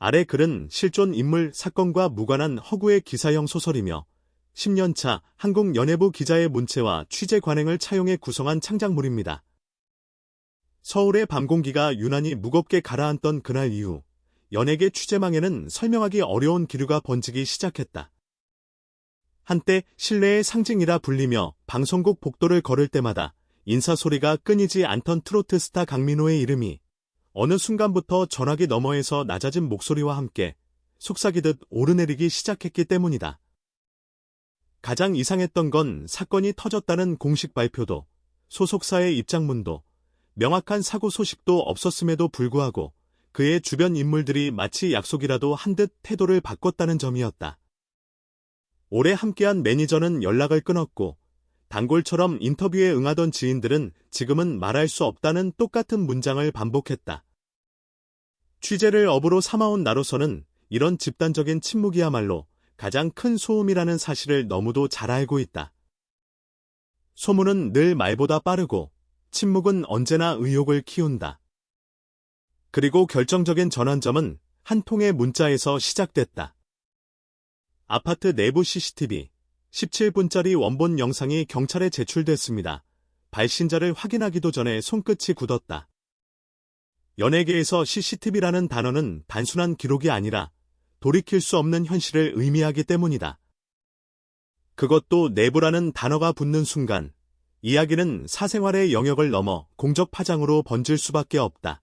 아래 글은 실존 인물 사건과 무관한 허구의 기사형 소설이며 10년차 한국 연예부 기자의 문체와 취재 관행을 차용해 구성한 창작물입니다. 서울의 밤 공기가 유난히 무겁게 가라앉던 그날 이후 연예계 취재망에는 설명하기 어려운 기류가 번지기 시작했다. 한때 신뢰의 상징이라 불리며 방송국 복도를 걸을 때마다 인사소리가 끊이지 않던 트로트 스타 강민호의 이름이 어느 순간부터 전화기 너머에서 낮아진 목소리와 함께 속삭이듯 오르내리기 시작했기 때문이다. 가장 이상했던 건 사건이 터졌다는 공식 발표도, 소속사의 입장문도, 명확한 사고 소식도 없었음에도 불구하고 그의 주변 인물들이 마치 약속이라도 한 듯 태도를 바꿨다는 점이었다. 오래 함께한 매니저는 연락을 끊었고 단골처럼 인터뷰에 응하던 지인들은 지금은 말할 수 없다는 똑같은 문장을 반복했다. 취재를 업으로 삼아온 나로서는 이런 집단적인 침묵이야말로 가장 큰 소음이라는 사실을 너무도 잘 알고 있다. 소문은 늘 말보다 빠르고 침묵은 언제나 의혹을 키운다. 그리고 결정적인 전환점은 한 통의 문자에서 시작됐다. 아파트 내부 CCTV 17분짜리 원본 영상이 경찰에 제출됐습니다. 발신자를 확인하기도 전에 손끝이 굳었다. 연예계에서 CCTV라는 단어는 단순한 기록이 아니라 돌이킬 수 없는 현실을 의미하기 때문이다. 그것도 내부라는 단어가 붙는 순간 이야기는 사생활의 영역을 넘어 공적 파장으로 번질 수밖에 없다.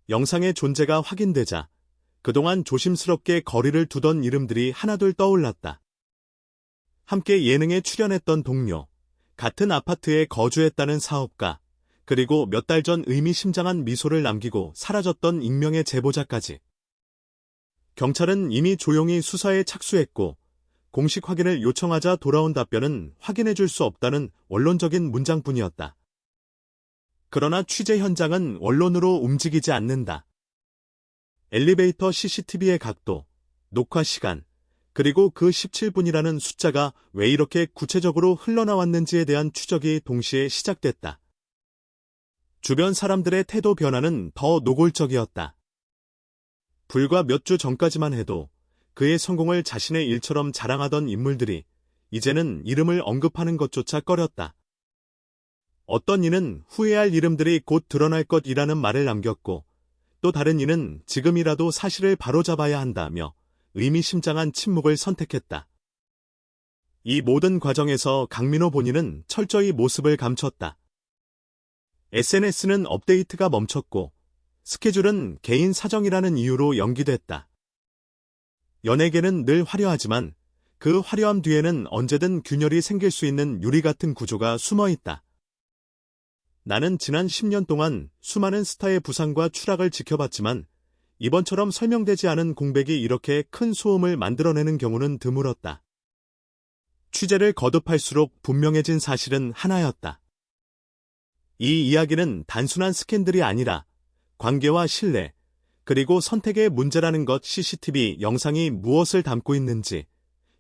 영상의 존재가 확인되자 그동안 조심스럽게 거리를 두던 이름들이 하나둘 떠올랐다. 함께 예능에 출연했던 동료, 같은 아파트에 거주했다는 사업가, 그리고 몇 달 전 의미심장한 미소를 남기고 사라졌던 익명의 제보자까지. 경찰은 이미 조용히 수사에 착수했고 공식 확인을 요청하자 돌아온 답변은 확인해줄 수 없다는 원론적인 문장뿐이었다. 그러나 취재 현장은 원론으로 움직이지 않는다. 엘리베이터 CCTV의 각도, 녹화 시간, 그리고 그 17분이라는 숫자가 왜 이렇게 구체적으로 흘러나왔는지에 대한 추적이 동시에 시작됐다. 주변 사람들의 태도 변화는 더 노골적이었다. 불과 몇 주 전까지만 해도 그의 성공을 자신의 일처럼 자랑하던 인물들이 이제는 이름을 언급하는 것조차 꺼렸다. 어떤 이는 후회할 이름들이 곧 드러날 것이라는 말을 남겼고 또 다른 이는 지금이라도 사실을 바로잡아야 한다며 의미심장한 침묵을 선택했다. 이 모든 과정에서 강민호 본인은 철저히 모습을 감췄다. SNS는 업데이트가 멈췄고 스케줄은 개인 사정이라는 이유로 연기됐다. 연예계는 늘 화려하지만 그 화려함 뒤에는 언제든 균열이 생길 수 있는 유리 같은 구조가 숨어 있다. 나는 지난 10년 동안 수많은 스타의 부상과 추락을 지켜봤지만 이번처럼 설명되지 않은 공백이 이렇게 큰 소음을 만들어내는 경우는 드물었다. 취재를 거듭할수록 분명해진 사실은 하나였다. 이 이야기는 단순한 스캔들이 아니라 관계와 신뢰, 그리고 선택의 문제라는 것. CCTV 영상이 무엇을 담고 있는지,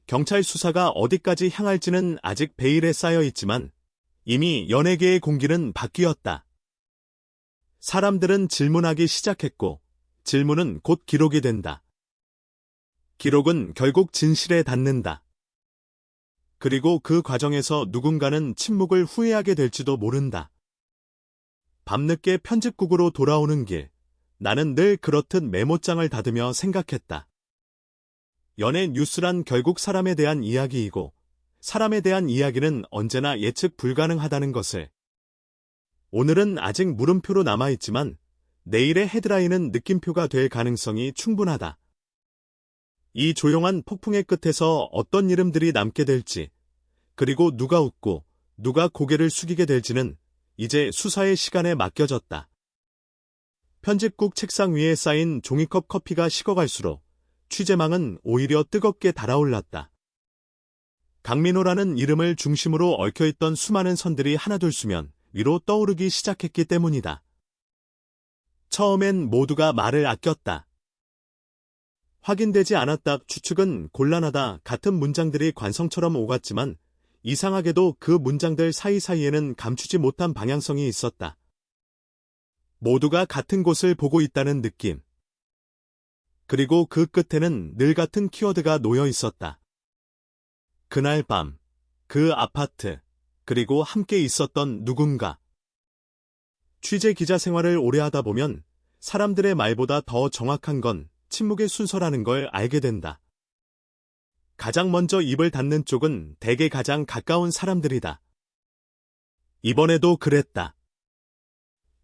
경찰 수사가 어디까지 향할지는 아직 베일에 쌓여 있지만 이미 연예계의 공기는 바뀌었다. 사람들은 질문하기 시작했고 질문은 곧 기록이 된다. 기록은 결국 진실에 닿는다. 그리고 그 과정에서 누군가는 침묵을 후회하게 될지도 모른다. 밤늦게 편집국으로 돌아오는 길, 나는 늘 그렇듯 메모장을 닫으며 생각했다. 연예 뉴스란 결국 사람에 대한 이야기이고 사람에 대한 이야기는 언제나 예측 불가능하다는 것을. 오늘은 아직 물음표로 남아있지만 내일의 헤드라인은 느낌표가 될 가능성이 충분하다. 이 조용한 폭풍의 끝에서 어떤 이름들이 남게 될지, 그리고 누가 웃고 누가 고개를 숙이게 될지는 이제 수사의 시간에 맡겨졌다. 편집국 책상 위에 쌓인 종이컵 커피가 식어갈수록 취재망은 오히려 뜨겁게 달아올랐다. 강민호라는 이름을 중심으로 얽혀있던 수많은 선들이 하나둘 수면 위로 떠오르기 시작했기 때문이다. 처음엔 모두가 말을 아꼈다. 확인되지 않았다. 추측은 곤란하다. 같은 문장들이 관성처럼 오갔지만 이상하게도 그 문장들 사이사이에는 감추지 못한 방향성이 있었다. 모두가 같은 곳을 보고 있다는 느낌. 그리고 그 끝에는 늘 같은 키워드가 놓여 있었다. 그날 밤, 그 아파트, 그리고 함께 있었던 누군가. 취재 기자 생활을 오래 하다 보면 사람들의 말보다 더 정확한 건 침묵의 순서라는 걸 알게 된다. 가장 먼저 입을 닫는 쪽은 대개 가장 가까운 사람들이다. 이번에도 그랬다.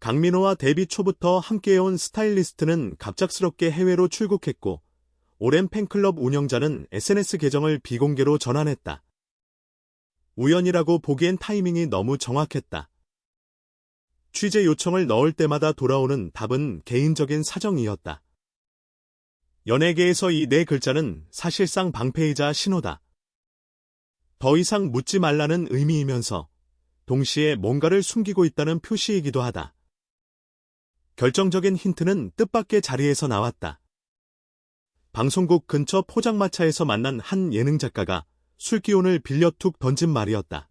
강민호와 데뷔 초부터 함께해온 스타일리스트는 갑작스럽게 해외로 출국했고, 오랜 팬클럽 운영자는 SNS 계정을 비공개로 전환했다. 우연이라고 보기엔 타이밍이 너무 정확했다. 취재 요청을 넣을 때마다 돌아오는 답은 개인적인 사정이었다. 연예계에서 이 네 글자는 사실상 방패이자 신호다. 더 이상 묻지 말라는 의미이면서 동시에 뭔가를 숨기고 있다는 표시이기도 하다. 결정적인 힌트는 뜻밖의 자리에서 나왔다. 방송국 근처 포장마차에서 만난 한 예능 작가가 술기운을 빌려 툭 던진 말이었다.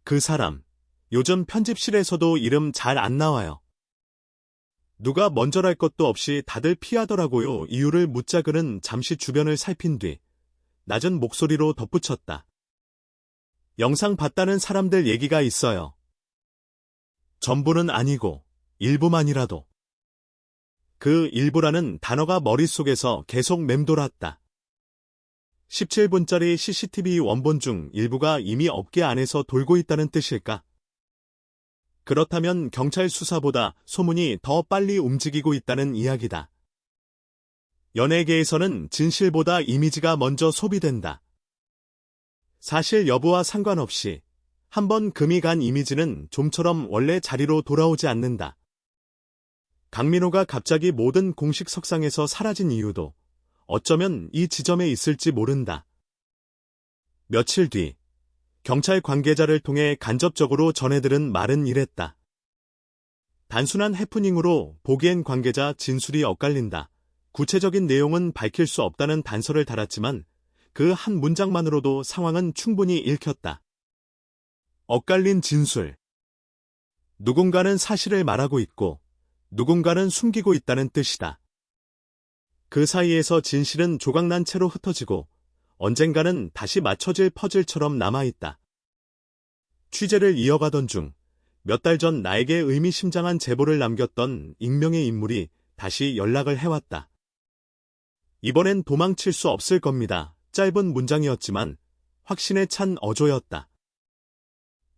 그 사람, 요즘 편집실에서도 이름 잘 안 나와요. 누가 먼저랄 것도 없이 다들 피하더라고요. 이유를 묻자 그는 잠시 주변을 살핀 뒤 낮은 목소리로 덧붙였다. 영상 봤다는 사람들 얘기가 있어요. 전부는 아니고 일부만이라도. 그 일부라는 단어가 머릿속에서 계속 맴돌았다. 17분짜리 CCTV 원본 중 일부가 이미 업계 안에서 돌고 있다는 뜻일까? 그렇다면 경찰 수사보다 소문이 더 빨리 움직이고 있다는 이야기다. 연예계에서는 진실보다 이미지가 먼저 소비된다. 사실 여부와 상관없이 한번 금이 간 이미지는 좀처럼 원래 자리로 돌아오지 않는다. 강민호가 갑자기 모든 공식 석상에서 사라진 이유도 어쩌면 이 지점에 있을지 모른다. 며칠 뒤 경찰 관계자를 통해 간접적으로 전해들은 말은 이랬다. 단순한 해프닝으로 보기엔 관계자 진술이 엇갈린다. 구체적인 내용은 밝힐 수 없다는 단서를 달았지만 그 한 문장만으로도 상황은 충분히 읽혔다. 엇갈린 진술. 누군가는 사실을 말하고 있고 누군가는 숨기고 있다는 뜻이다. 그 사이에서 진실은 조각난 채로 흩어지고 언젠가는 다시 맞춰질 퍼즐처럼 남아있다. 취재를 이어가던 중 몇 달 전 나에게 의미심장한 제보를 남겼던 익명의 인물이 다시 연락을 해왔다. 이번엔 도망칠 수 없을 겁니다. 짧은 문장이었지만 확신에 찬 어조였다.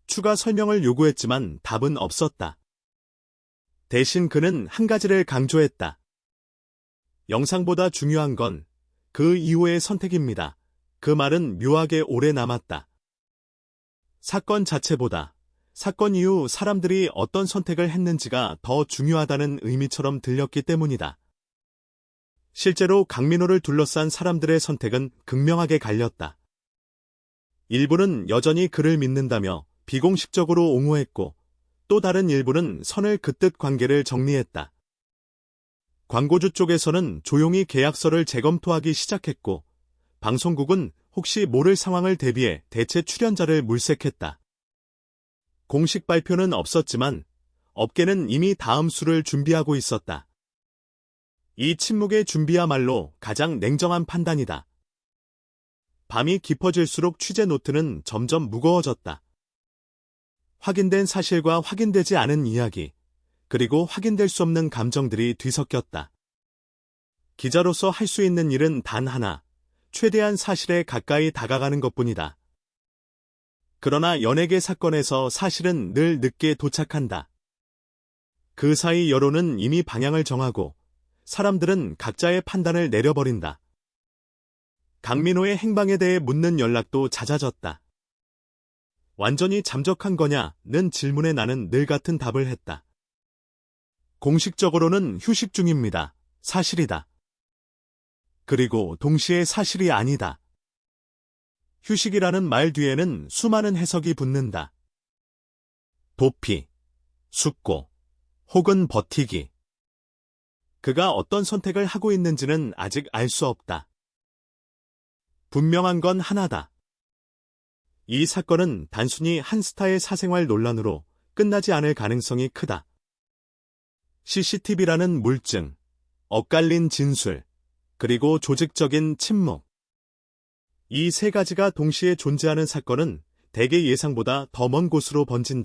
추가 설명을 요구했지만 답은 없었다. 대신 그는 한 가지를 강조했다. 영상보다 중요한 건 그 이후의 선택입니다. 그 말은 묘하게 오래 남았다. 사건 자체보다 사건 이후 사람들이 어떤 선택을 했는지가 더 중요하다는 의미처럼 들렸기 때문이다. 실제로 강민호를 둘러싼 사람들의 선택은 극명하게 갈렸다. 일부는 여전히 그를 믿는다며 비공식적으로 옹호했고 또 다른 일부는 선을 긋듯 관계를 정리했다. 광고주 쪽에서는 조용히 계약서를 재검토하기 시작했고 방송국은 혹시 모를 상황을 대비해 대체 출연자를 물색했다. 공식 발표는 없었지만 업계는 이미 다음 수를 준비하고 있었다. 이 침묵의 준비야말로 가장 냉정한 판단이다. 밤이 깊어질수록 취재 노트는 점점 무거워졌다. 확인된 사실과 확인되지 않은 이야기, 그리고 확인될 수 없는 감정들이 뒤섞였다. 기자로서 할 수 있는 일은 단 하나, 최대한 사실에 가까이 다가가는 것뿐이다. 그러나 연예계 사건에서 사실은 늘 늦게 도착한다. 그 사이 여론은 이미 방향을 정하고 사람들은 각자의 판단을 내려버린다. 강민호의 행방에 대해 묻는 연락도 잦아졌다. 완전히 잠적한 거냐는 질문에 나는 늘 같은 답을 했다. 공식적으로는 휴식 중입니다. 사실이다. 그리고 동시에 사실이 아니다. 휴식이라는 말 뒤에는 수많은 해석이 붙는다. 도피, 숙고, 혹은 버티기. 그가 어떤 선택을 하고 있는지는 아직 알 수 없다. 분명한 건 하나다. 이 사건은 단순히 한 스타의 사생활 논란으로 끝나지 않을 가능성이 크다. CCTV라는 물증, 엇갈린 진술, 그리고 조직적인 침묵. 이 세 가지가 동시에 존재하는 사건은 대개 예상보다 더 먼 곳으로 번진다.